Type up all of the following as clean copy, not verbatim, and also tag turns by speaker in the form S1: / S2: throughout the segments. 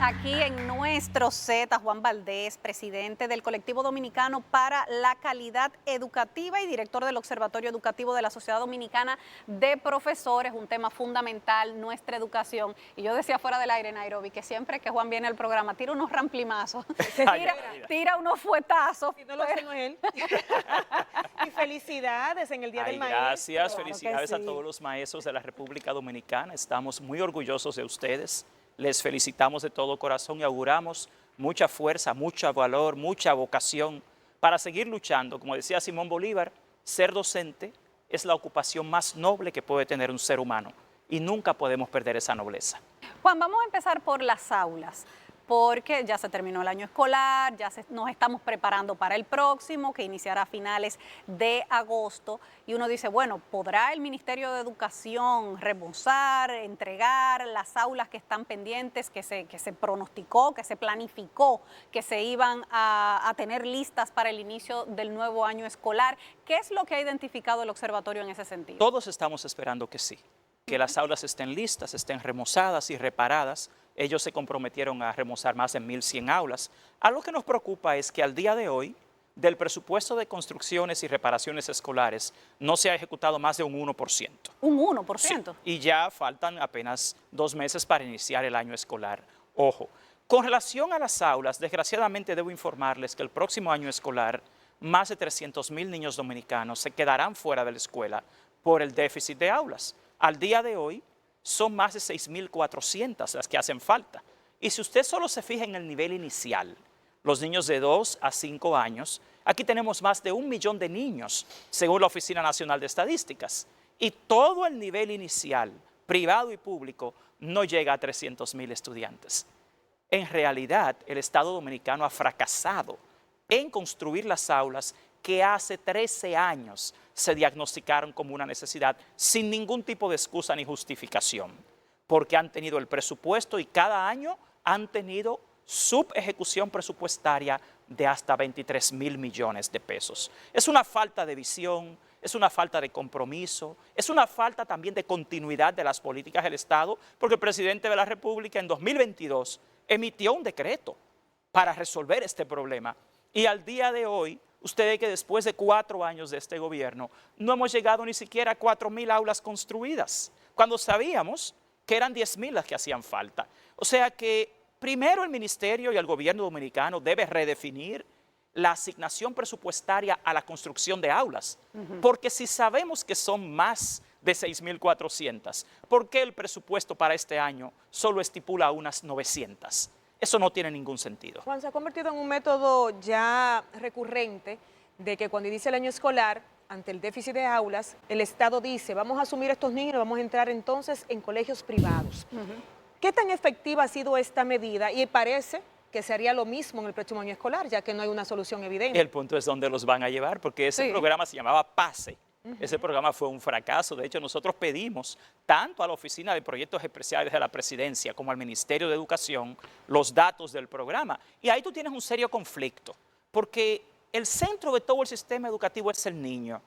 S1: aquí en nuestro set a Juan Valdés, presidente del Colectivo Dominicano para la Calidad Educativa y director del Observatorio Educativo de la Sociedad Dominicana de Profesores, un tema fundamental, nuestra educación. Y yo decía fuera del aire, Nairobi, que siempre que Juan viene al programa, tira unos ramplimazos, tira unos fuetazos.
S2: Si no lo hace, no es él. Y felicidades en el Día del Maestro.
S3: Gracias,
S1: Claro
S3: felicidades
S1: que
S3: a
S1: sí.
S3: todos los maestros de la República Dominicana. Estamos muy orgullosos de ustedes. Les felicitamos de todo corazón y auguramos mucha fuerza, mucho valor, mucha vocación para seguir luchando. Como decía Simón Bolívar, ser docente es la ocupación más noble que puede tener un ser humano y nunca podemos perder esa nobleza.
S1: Juan, vamos a empezar por las aulas, porque ya se terminó el año escolar, nos estamos preparando para el próximo, que iniciará a finales de agosto, y uno dice, bueno, ¿podrá el Ministerio de Educación remozar, entregar las aulas que están pendientes, que se pronosticó, que se planificó, que se iban a tener listas para el inicio del nuevo año escolar? ¿Qué es lo que ha identificado el observatorio en ese sentido?
S3: Todos estamos esperando que sí, que las aulas estén listas, estén remozadas y reparadas. Ellos se comprometieron a remozar más de 1.100 aulas. Algo que nos preocupa es que al día de hoy, del presupuesto de construcciones y reparaciones escolares, no se ha ejecutado más de un 1%.
S1: ¿Un 1%?
S3: Sí, y ya faltan apenas 2 meses para iniciar el año escolar. Ojo, con relación a las aulas, desgraciadamente debo informarles que el próximo año escolar, más de 300.000 niños dominicanos se quedarán fuera de la escuela por el déficit de aulas. Al día de hoy, son más de 6.400 las que hacen falta. Y si usted solo se fija en el nivel inicial, los niños de 2 a 5 años, aquí tenemos más de 1 millón de niños, según la Oficina Nacional de Estadísticas. Y todo el nivel inicial, privado y público, no llega a 300.000 estudiantes. En realidad, el Estado Dominicano ha fracasado en construir las aulas que hace 13 años se diagnosticaron como una necesidad sin ningún tipo de excusa ni justificación, porque han tenido el presupuesto y cada año han tenido subejecución presupuestaria de hasta 23.000 millones de pesos. Es una falta de visión, es una falta de compromiso, es una falta también de continuidad de las políticas del Estado, porque el presidente de la República en 2022 emitió un decreto para resolver este problema y al día de hoy, usted ve que después de 4 años de este gobierno, no hemos llegado ni siquiera a 4.000 aulas construidas, cuando sabíamos que eran 10.000 las que hacían falta. O sea que primero el ministerio y el gobierno dominicano debe redefinir la asignación presupuestaria a la construcción de aulas, porque si sabemos que son más de 6.400, ¿por qué el presupuesto para este año solo estipula unas 900? Eso no tiene ningún sentido.
S2: Juan, se ha convertido en un método ya recurrente de que cuando inicia el año escolar, ante el déficit de aulas, el Estado dice, vamos a asumir estos niños y vamos a entrar entonces en colegios privados. ¿Qué tan efectiva ha sido esta medida? Y parece que se haría lo mismo en el próximo año escolar, ya que no hay una solución evidente.
S3: El punto es dónde los van a llevar, porque ese programa se llamaba PASE. Ese programa fue un fracaso. De hecho, nosotros pedimos tanto a la Oficina de Proyectos Especiales de la Presidencia como al Ministerio de Educación los datos del programa. Y ahí tú tienes un serio conflicto, porque el centro de todo el sistema educativo es el niño.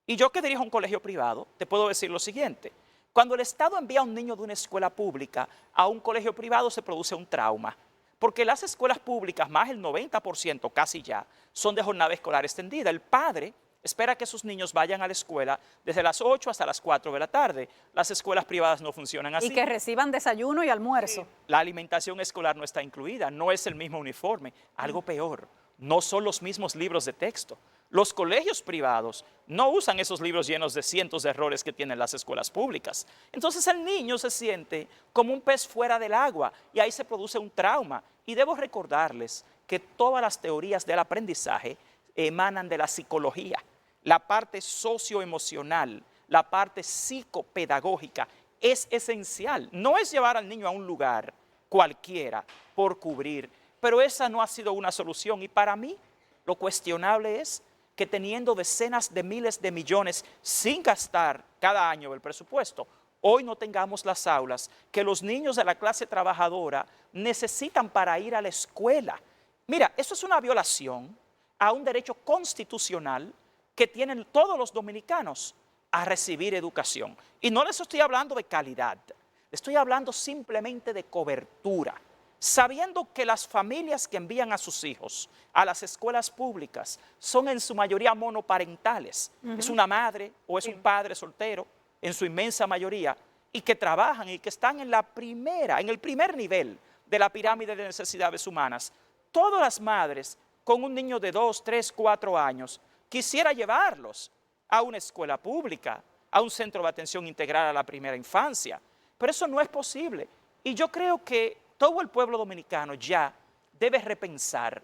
S3: Y yo que dirijo un colegio privado, te puedo decir lo siguiente. Cuando el Estado envía a un niño de una escuela pública a un colegio privado, se produce un trauma. Porque las escuelas públicas, más el 90%, casi ya, son de jornada escolar extendida. El padre espera que sus niños vayan a la escuela desde las 8 hasta las 4 de la tarde. Las escuelas privadas no funcionan así.
S1: Y que reciban desayuno y almuerzo.
S3: Sí. La alimentación escolar no está incluida, no es el mismo uniforme. Algo peor, no son los mismos libros de texto. Los colegios privados no usan esos libros llenos de cientos de errores que tienen las escuelas públicas. Entonces el niño se siente como un pez fuera del agua y ahí se produce un trauma. Y debo recordarles que todas las teorías del aprendizaje emanan de la psicología. La parte socioemocional, la parte psicopedagógica es esencial. No es llevar al niño a un lugar cualquiera por cubrir, pero esa no ha sido una solución. Y para mí, lo cuestionable es que teniendo decenas de miles de millones sin gastar cada año el presupuesto, hoy no tengamos las aulas que los niños de la clase trabajadora necesitan para ir a la escuela. Mira, eso es una violación a un derecho constitucional que tienen todos los dominicanos a recibir educación. Y no les estoy hablando de calidad, les estoy hablando simplemente de cobertura. sabiendo que las familias que envían a sus hijos a las escuelas públicas son en su mayoría monoparentales. Es una madre o es un padre soltero, en su inmensa mayoría, y que trabajan y que están en el primer nivel de la pirámide de necesidades humanas. Todas las madres con un niño de 2, 3, 4 años quisiera llevarlos a una escuela pública, a un centro de atención integral a la primera infancia, pero eso no es posible. Y yo creo que todo el pueblo dominicano ya debe repensar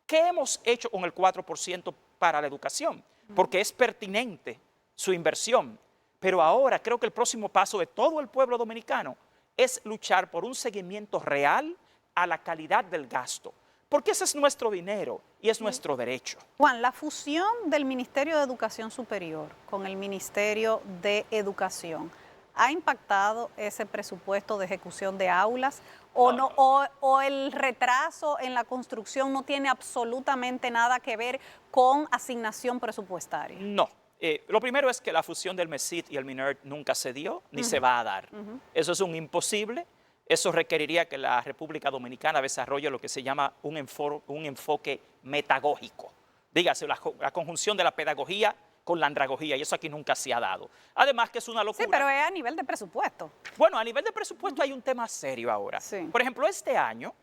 S3: qué hemos hecho con el 4% para la educación, porque es pertinente su inversión, pero ahora creo que el próximo paso de todo el pueblo dominicano es luchar por un seguimiento real a la calidad del gasto, porque ese es nuestro dinero y es nuestro derecho.
S1: Juan, la fusión del Ministerio de Educación Superior con el Ministerio de Educación, ¿ha impactado ese presupuesto de ejecución de aulas? ¿O el retraso en la construcción no tiene absolutamente nada que ver con asignación presupuestaria?
S3: No. Lo primero es que la fusión del MESID y el MINERT nunca se dio ni se va a dar. Eso es un imposible. Eso requeriría que la República Dominicana desarrolle lo que se llama un enfoque metagógico. Dígase, la conjunción de la pedagogía con la andragogía, y eso aquí nunca se ha dado. Además que es una locura.
S1: Sí, pero es a nivel de presupuesto.
S3: Bueno, a nivel de presupuesto hay un tema serio ahora.
S1: Sí.
S3: Por ejemplo, este año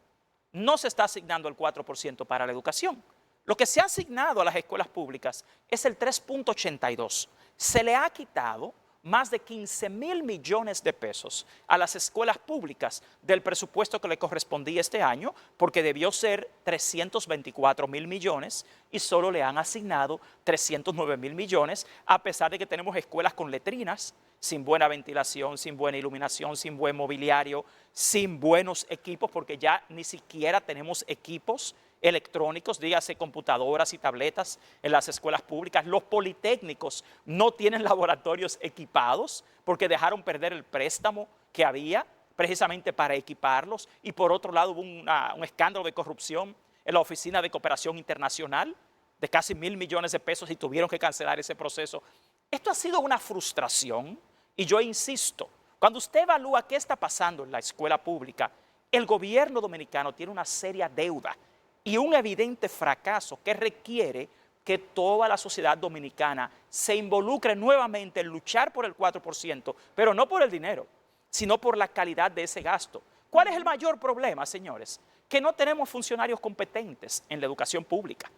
S3: no se está asignando el 4% para la educación. Lo que se ha asignado a las escuelas públicas es el 3.82. Se le ha quitado más de 15.000 millones de pesos a las escuelas públicas del presupuesto que le correspondía este año, porque debió ser 324.000 millones y solo le han asignado 309.000 millones, a pesar de que tenemos escuelas con letrinas, sin buena ventilación, sin buena iluminación, sin buen mobiliario, sin buenos equipos, porque ya ni siquiera tenemos equipos electrónicos, dígase computadoras y tabletas en las escuelas públicas. Los politécnicos no tienen laboratorios equipados porque dejaron perder el préstamo que había precisamente para equiparlos. Y por otro lado hubo un escándalo de corrupción en la Oficina de Cooperación Internacional de casi 1.000 millones de pesos y tuvieron que cancelar ese proceso. Esto ha sido una frustración y yo insisto, cuando usted evalúa qué está pasando en la escuela pública, el gobierno dominicano tiene una seria deuda y un evidente fracaso que requiere que toda la sociedad dominicana se involucre nuevamente en luchar por el 4%, pero no por el dinero, sino por la calidad de ese gasto. ¿Cuál es el mayor problema, señores? Que no tenemos funcionarios competentes en la educación pública.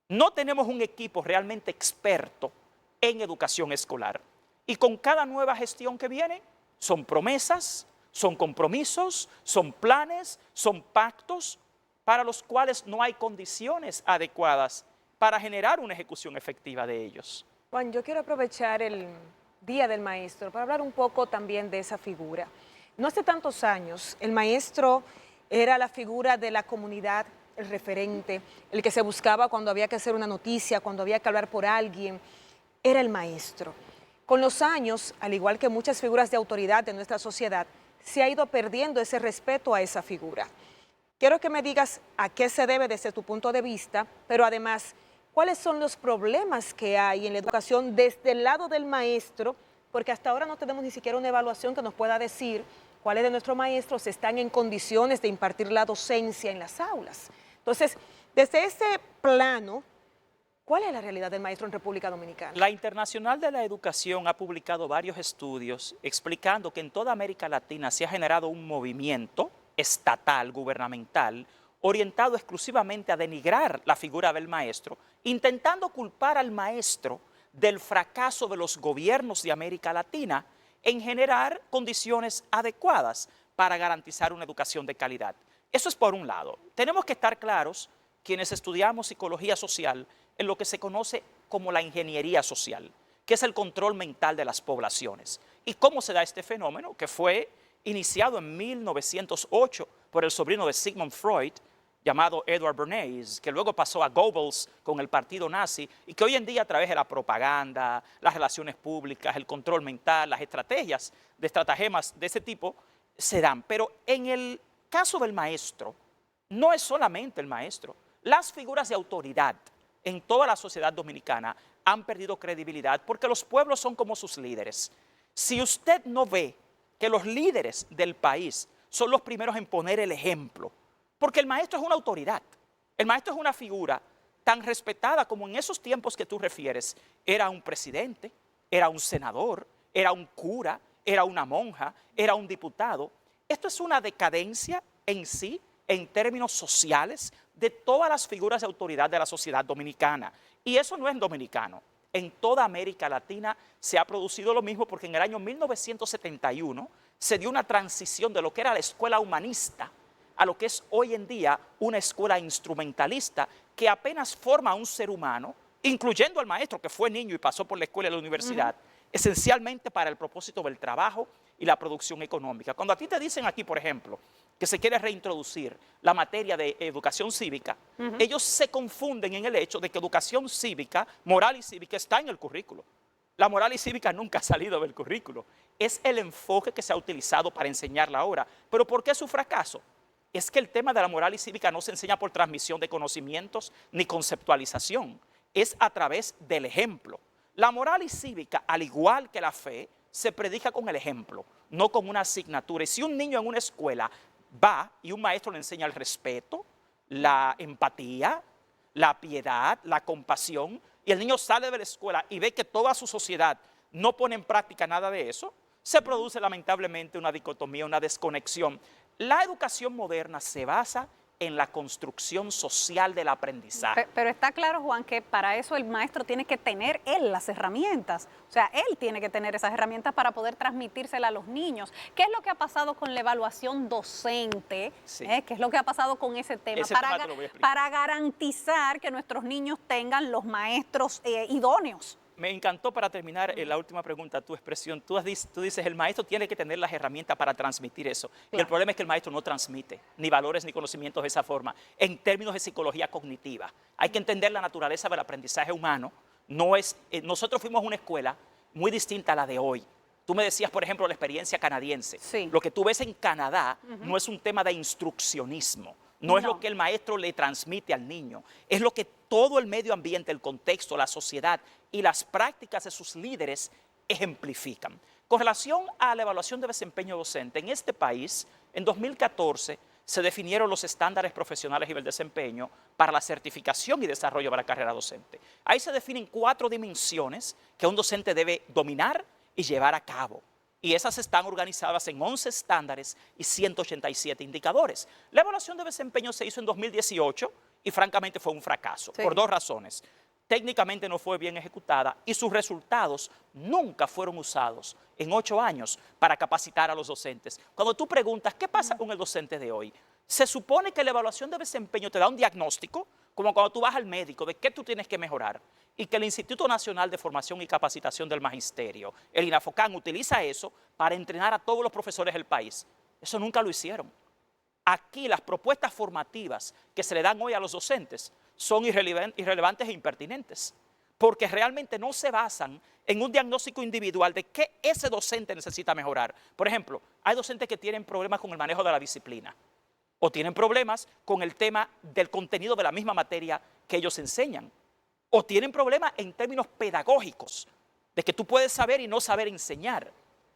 S3: No tenemos un equipo realmente experto en educación escolar. Y con cada nueva gestión que viene, son promesas, son compromisos, son planes, son pactos, para los cuales no hay condiciones adecuadas para generar una ejecución efectiva de ellos.
S2: Juan, yo quiero aprovechar el Día del Maestro para hablar un poco también de esa figura. No hace tantos años, el maestro era la figura de la comunidad, el referente, el que se buscaba cuando había que hacer una noticia, cuando había que hablar por alguien, era el maestro. Con los años, al igual que muchas figuras de autoridad de nuestra sociedad, se ha ido perdiendo ese respeto a esa figura. Quiero que me digas a qué se debe desde tu punto de vista, pero además, ¿cuáles son los problemas que hay en la educación desde el lado del maestro? Porque hasta ahora no tenemos ni siquiera una evaluación que nos pueda decir cuáles de nuestros maestros están en condiciones de impartir la docencia en las aulas. Entonces, desde ese plano, ¿cuál es la realidad del maestro en República Dominicana?
S3: La Internacional de la Educación ha publicado varios estudios explicando que en toda América Latina se ha generado un movimiento estatal, gubernamental, orientado exclusivamente a denigrar la figura del maestro, intentando culpar al maestro del fracaso de los gobiernos de América Latina en generar condiciones adecuadas para garantizar una educación de calidad. Eso es por un lado. Tenemos que estar claros, quienes estudiamos psicología social, en lo que se conoce como la ingeniería social, que es el control mental de las poblaciones. ¿Y cómo se da este fenómeno? Que fue iniciado en 1908 por el sobrino de Sigmund Freud, llamado Edward Bernays, que luego pasó a Goebbels con el partido nazi y que hoy en día a través de la propaganda, las relaciones públicas, el control mental, las estrategias de estratagemas de ese tipo se dan. Pero en el caso del maestro, no es solamente el maestro. Las figuras de autoridad en toda la sociedad dominicana han perdido credibilidad porque los pueblos son como sus líderes. Si usted no ve que los líderes del país son los primeros en poner el ejemplo, Porque el maestro es una autoridad. El maestro es una figura tan respetada como en esos tiempos que tú refieres. Era un presidente, era un senador, era un cura, era una monja, era un diputado. Esto es una decadencia en sí, en términos sociales, de todas las figuras de autoridad de la sociedad dominicana. Y eso no es dominicano. En toda América Latina se ha producido lo mismo porque en el año 1971 se dio una transición de lo que era la escuela humanista a lo que es hoy en día una escuela instrumentalista que apenas forma a un ser humano, incluyendo al maestro que fue niño y pasó por la escuela y la universidad, esencialmente para el propósito del trabajo y la producción económica. Cuando a ti te dicen aquí, por ejemplo, que se quiere reintroducir la materia de educación cívica, ellos se confunden en el hecho de que educación cívica, moral y cívica está en el currículo. La moral y cívica nunca ha salido del currículo. Es el enfoque que se ha utilizado para enseñarla ahora. ¿Pero por qué su fracaso? Es que el tema de la moral y cívica no se enseña por transmisión de conocimientos ni conceptualización. Es a través del ejemplo. La moral y cívica, al igual que la fe, se predica con el ejemplo, no con una asignatura. Y si un niño en una escuela va y un maestro le enseña el respeto, la empatía, la piedad, la compasión, y el niño sale de la escuela y ve que toda su sociedad no pone en práctica nada de eso, se produce lamentablemente una dicotomía, una desconexión. La educación moderna se basa en la construcción social del aprendizaje.
S1: Pero está claro, Juan, que para eso el maestro tiene que tener él las herramientas. O sea, él tiene que tener esas herramientas para poder transmitírselas a los niños. ¿Qué es lo que ha pasado con la evaluación docente?
S3: Sí.
S1: ¿Qué es lo que ha pasado con ese tema?
S3: Ese tema te lo voy a explicar.
S1: Para garantizar que nuestros niños tengan los maestros idóneos.
S3: Me encantó, para terminar la última pregunta, tu expresión. Tú dices, el maestro tiene que tener las herramientas para transmitir eso.
S1: Claro.
S3: Y el problema es que el maestro no transmite ni valores ni conocimientos de esa forma. En términos de psicología cognitiva, hay que entender la naturaleza del aprendizaje humano. Nosotros fuimos una escuela muy distinta a la de hoy. Tú me decías, por ejemplo, la experiencia canadiense.
S1: Sí.
S3: Lo que tú ves en Canadá no es un tema de instruccionismo. No es lo que el maestro le transmite al niño, es lo que todo el medio ambiente, el contexto, la sociedad y las prácticas de sus líderes ejemplifican. Con relación a la evaluación de desempeño docente, en este país, en 2014, se definieron los estándares profesionales y del desempeño para la certificación y desarrollo de la carrera docente. Ahí se definen 4 dimensiones que un docente debe dominar y llevar a cabo. Y esas están organizadas en 11 estándares y 187 indicadores. La evaluación de desempeño se hizo en 2018 y francamente fue un fracaso, por 2 razones. Técnicamente no fue bien ejecutada y sus resultados nunca fueron usados en 8 años para capacitar a los docentes. Cuando tú preguntas, ¿qué pasa con el docente de hoy? Se supone que la evaluación de desempeño te da un diagnóstico, como cuando tú vas al médico, de qué tú tienes que mejorar, y que el Instituto Nacional de Formación y Capacitación del Magisterio, el INAFOCAN, utiliza eso para entrenar a todos los profesores del país. Eso nunca lo hicieron. Aquí las propuestas formativas que se le dan hoy a los docentes son irrelevantes e impertinentes, porque realmente no se basan en un diagnóstico individual de qué ese docente necesita mejorar. Por ejemplo, hay docentes que tienen problemas con el manejo de la disciplina, o tienen problemas con el tema del contenido de la misma materia que ellos enseñan, o tienen problemas en términos pedagógicos, de que tú puedes saber y no saber enseñar.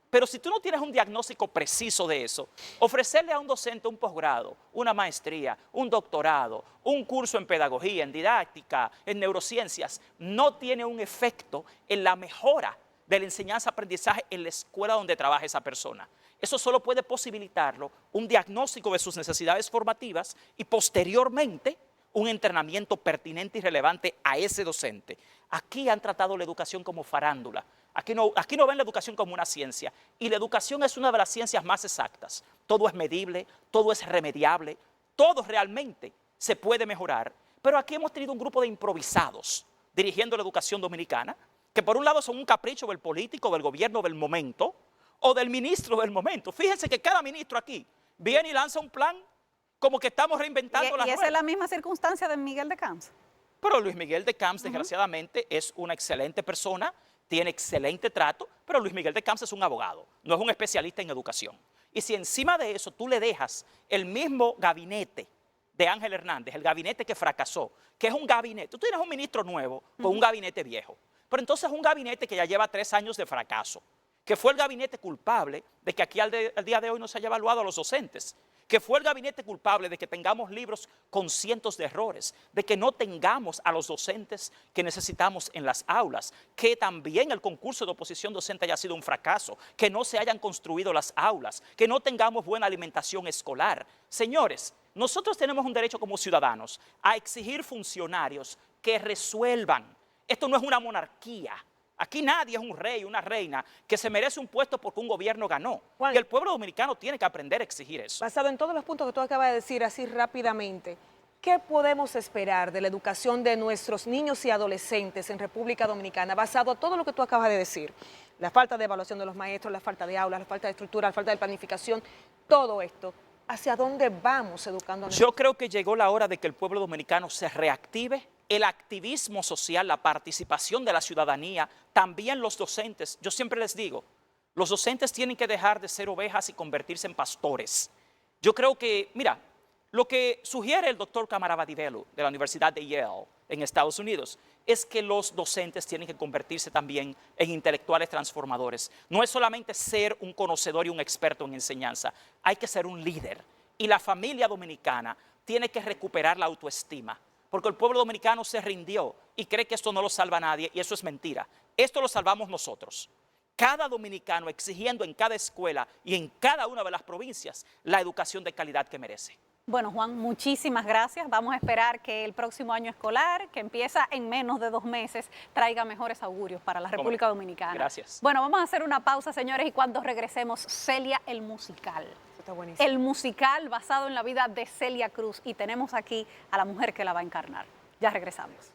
S3: Pero si tú no tienes un diagnóstico preciso de eso, ofrecerle a un docente un posgrado, una maestría, un doctorado, un curso en pedagogía, en didáctica, en neurociencias, no tiene un efecto en la mejora de la enseñanza-aprendizaje en la escuela donde trabaja esa persona. Eso solo puede posibilitarlo un diagnóstico de sus necesidades formativas y posteriormente un entrenamiento pertinente y relevante a ese docente. Aquí han tratado la educación como farándula. Aquí no ven la educación como una ciencia. Y la educación es una de las ciencias más exactas. Todo es medible, todo es remediable, todo realmente se puede mejorar. Pero aquí hemos tenido un grupo de improvisados dirigiendo la educación dominicana, que por un lado son un capricho del político, del gobierno del momento, o del ministro del momento. Fíjense que cada ministro aquí viene y lanza un plan como que estamos reinventando la rueda.
S1: ¿Y esa es la misma circunstancia de Miguel de Camps?
S3: Pero Luis Miguel de Camps, desgraciadamente, es una excelente persona, tiene excelente trato, pero Luis Miguel de Camps es un abogado, no es un especialista en educación. Y si encima de eso tú le dejas el mismo gabinete de Ángel Hernández, el gabinete que fracasó, que es un gabinete, tú tienes un ministro nuevo con un gabinete viejo, pero entonces un gabinete que ya lleva 3 años de fracaso, que fue el gabinete culpable de que aquí al día de hoy no se haya evaluado a los docentes. que fue el gabinete culpable de que tengamos libros con cientos de errores, de que no tengamos a los docentes que necesitamos en las aulas, que también el concurso de oposición docente haya sido un fracaso, que no se hayan construido las aulas, que no tengamos buena alimentación escolar. Señores, nosotros tenemos un derecho como ciudadanos a exigir funcionarios que resuelvan. Esto no es una monarquía. Aquí nadie es un rey, una reina, que se merece un puesto porque un gobierno ganó.
S2: Juan,
S3: y el pueblo dominicano tiene que aprender a exigir eso.
S2: basado en todos los puntos que tú acabas de decir así rápidamente, ¿qué podemos esperar de la educación de nuestros niños y adolescentes en República Dominicana, basado en todo lo que tú acabas de decir? La falta de evaluación de los maestros, la falta de aulas, la falta de estructura, la falta de planificación, todo esto. ¿Hacia dónde vamos educando a nuestros
S3: Yo creo que llegó la hora de que el pueblo dominicano se reactive, el activismo social, la participación de la ciudadanía, también los docentes. Yo siempre les digo, los docentes tienen que dejar de ser ovejas y convertirse en pastores. Yo creo que, mira, lo que sugiere el doctor Camarabadivelu de la Universidad de Yale en Estados Unidos es que los docentes tienen que convertirse también en intelectuales transformadores. No es solamente ser un conocedor y un experto en enseñanza, hay que ser un líder. Y la familia dominicana tiene que recuperar la autoestima, porque el pueblo dominicano se rindió y cree que esto no lo salva a nadie, y eso es mentira. Esto lo salvamos nosotros. Cada dominicano exigiendo en cada escuela y en cada una de las provincias la educación de calidad que merece.
S1: Bueno, Juan, muchísimas gracias. Vamos a esperar que el próximo año escolar, que empieza en menos de 2 meses, traiga mejores augurios para la República Dominicana.
S3: Gracias.
S1: Bueno, vamos a hacer una pausa, señores, y cuando regresemos, Celia el musical.
S2: Está buenísimo.
S1: El musical basado en la vida de Celia Cruz, y tenemos aquí a la mujer que la va a encarnar. Ya regresamos.